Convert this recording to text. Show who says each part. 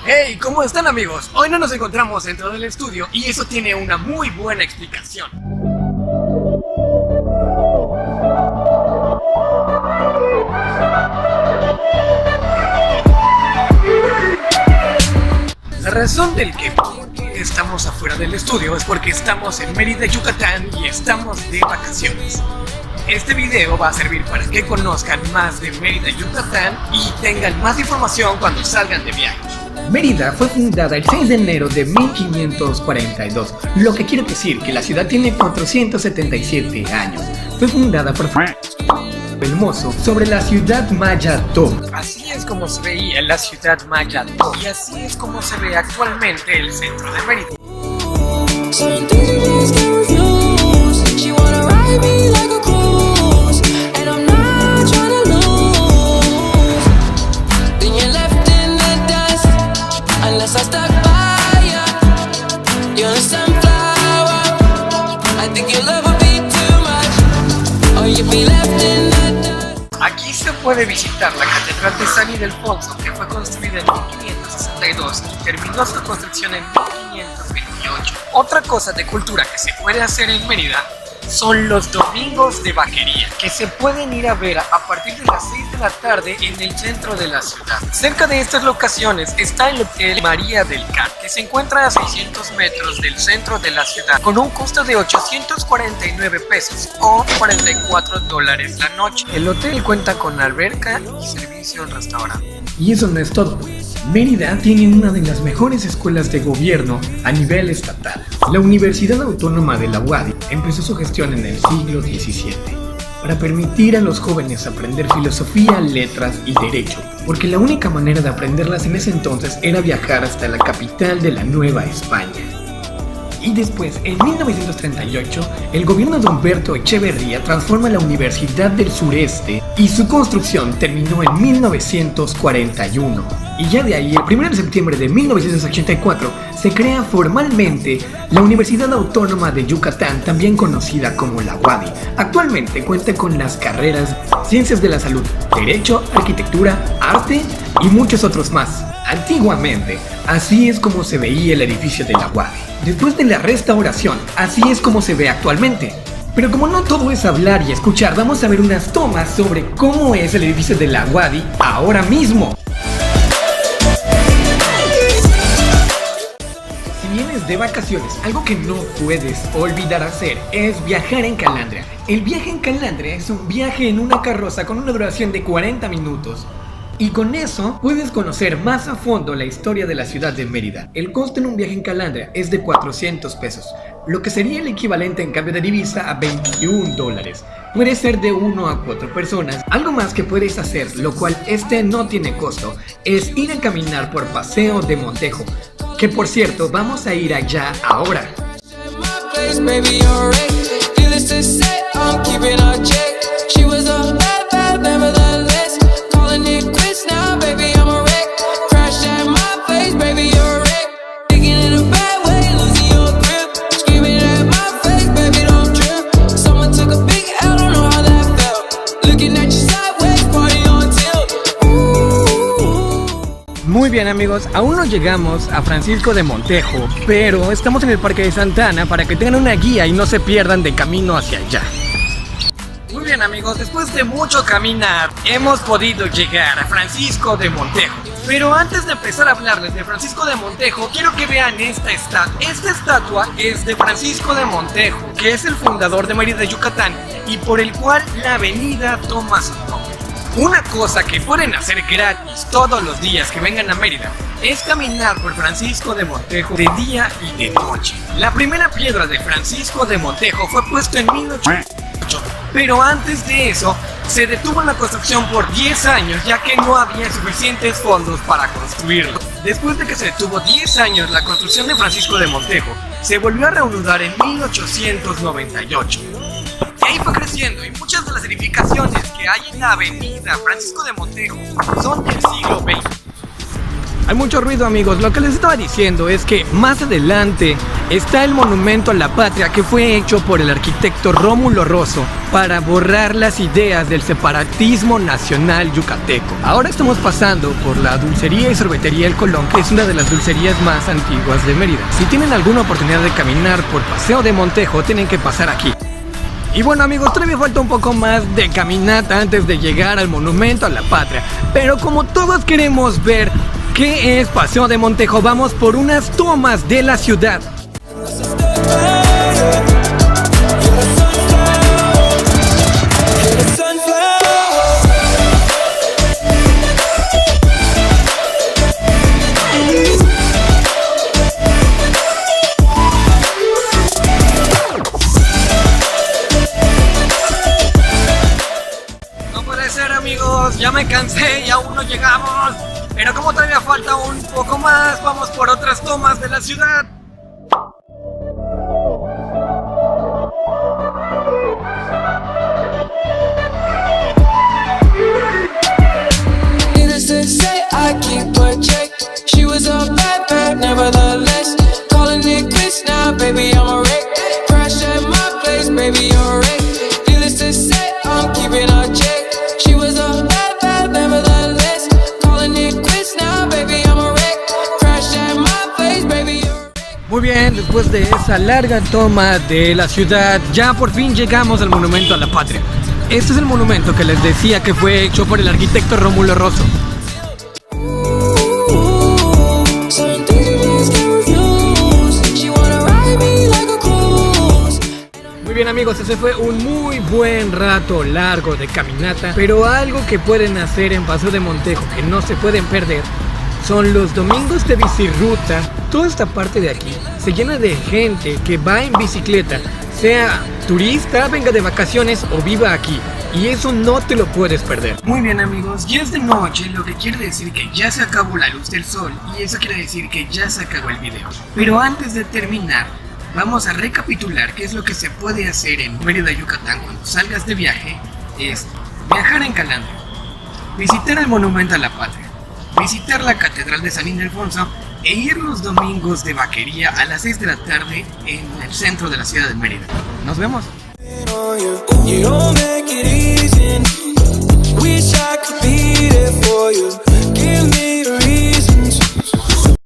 Speaker 1: Hey, ¿cómo están, amigos? Hoy no nos encontramos dentro del estudio y eso tiene una muy buena explicación. La razón del que estamos afuera del estudio es porque estamos en Mérida, Yucatán y estamos de vacaciones. Este video va a servir para que conozcan más de Mérida, Yucatán y tengan más información cuando salgan de viaje.
Speaker 2: Mérida fue fundada el 6 de enero de 1542, lo que quiere decir que la ciudad tiene 477 años. Fue fundada por el Mozo sobre la ciudad maya Do.
Speaker 1: Así es como se veía la ciudad maya Do y así es como se ve actualmente el centro de Mérida. Aquí se puede visitar la Catedral de San Ildefonso, que fue construida en 1562 y terminó su construcción en 1528. Otra cosa de cultura que se puede hacer en Mérida son los domingos de vaquería, que se pueden ir a ver a partir de las 6 de la tarde en el centro de la ciudad. Cerca de estas locaciones está el Hotel María del Carmen, que se encuentra a 600 metros del centro de la ciudad, con un costo de 849 pesos o $44 la noche. El hotel cuenta con alberca y servicio al restaurante.
Speaker 2: Y eso no es todo. Mérida tiene una de las mejores escuelas de gobierno a nivel estatal. La Universidad Autónoma de la UADY empezó su gestión en el siglo XVII para permitir a los jóvenes aprender filosofía, letras y derecho, porque la única manera de aprenderlas en ese entonces era viajar hasta la capital de la Nueva España. Y después, en 1938, el gobierno de Humberto Echeverría transforma la Universidad del Sureste y su construcción terminó en 1941. Y ya de ahí, el 1 de septiembre de 1984, se crea formalmente la Universidad Autónoma de Yucatán, también conocida como la UADY. Actualmente cuenta con las carreras Ciencias de la Salud, Derecho, Arquitectura, Arte y muchos otros más. Antiguamente, así es como se veía el edificio de la UADY. Después de la restauración, así es como se ve actualmente. Pero como no todo es hablar y escuchar, vamos a ver unas tomas sobre cómo es el edificio de la UADY ahora mismo. Si vienes de vacaciones, algo que no puedes olvidar hacer es viajar en calandria. El viaje en calandria es un viaje en una carroza con una duración de 40 minutos. Y con eso puedes conocer más a fondo la historia de la ciudad de Mérida. El costo en un viaje en calandria es de 400 pesos, lo que sería el equivalente en cambio de divisa a $21. Puede ser de 1 a 4 personas. Algo más que puedes hacer, lo cual no tiene costo, es ir a caminar por Paseo de Montejo, que por cierto vamos a ir allá ahora.
Speaker 1: Muy bien, amigos, aún no llegamos a Francisco de Montejo, pero estamos en el Parque de Santa Ana para que tengan una guía y no se pierdan de camino hacia allá. Muy bien, amigos, después de mucho caminar hemos podido llegar a Francisco de Montejo. Pero antes de empezar a hablarles de Francisco de Montejo, quiero que vean esta estatua. Esta estatua es de Francisco de Montejo, que es el fundador de Mérida, Yucatán, y por el cual la avenida toma su nombre. Una cosa que pueden hacer gratis todos los días que vengan a Mérida es caminar por Francisco de Montejo de día y de noche. La primera piedra de Francisco de Montejo fue puesta en 1808, pero antes de eso se detuvo la construcción por 10 años ya que no había suficientes fondos para construirlo. Después de que se detuvo 10 años la construcción de Francisco de Montejo, se volvió a reanudar en 1898. Y ahí fue creciendo y muchas de las edificaciones que hay en la avenida Francisco de Montejo son del siglo XX. Hay mucho ruido, amigos. Lo que les estaba diciendo es que más adelante está el monumento a la patria que fue hecho por el arquitecto Rómulo Rosso para borrar las ideas del separatismo nacional yucateco. Ahora estamos pasando por la dulcería y sorbetería El Colón, que es una de las dulcerías más antiguas de Mérida. Si tienen alguna oportunidad de caminar por Paseo de Montejo, tienen que pasar aquí. Y bueno, amigos, todavía falta un poco más de caminata antes de llegar al monumento a la patria. Pero como todos queremos ver qué es Paseo de Montejo, vamos por unas tomas de la ciudad. Amigos, ya me cansé y aún no llegamos, pero como todavía falta un poco más, vamos por otras tomas de la ciudad. Muy bien, después de esa larga toma de la ciudad, ya por fin llegamos al monumento a la patria. Este es el monumento que les decía que fue hecho por el arquitecto Rómulo Rosso. Muy bien, amigos, ese fue un muy buen rato largo de caminata, pero algo que pueden hacer en Paseo de Montejo que no se pueden perder son los domingos de bicirruta. Toda esta parte de aquí se llena de gente que va en bicicleta, sea turista, venga de vacaciones o viva aquí, y eso no te lo puedes perder. Muy bien, amigos, ya es de noche, lo que quiere decir que ya se acabó la luz del sol, y eso quiere decir que ya se acabó el video. Pero antes de terminar, vamos a recapitular qué es lo que se puede hacer en Mérida, Yucatán cuando salgas de viaje. Es viajar en calandria, visitar el monumento a la patria, visitar la catedral de San Ildefonso e ir los domingos de vaquería a las 6 de la tarde en el centro de la ciudad de Mérida. Nos vemos.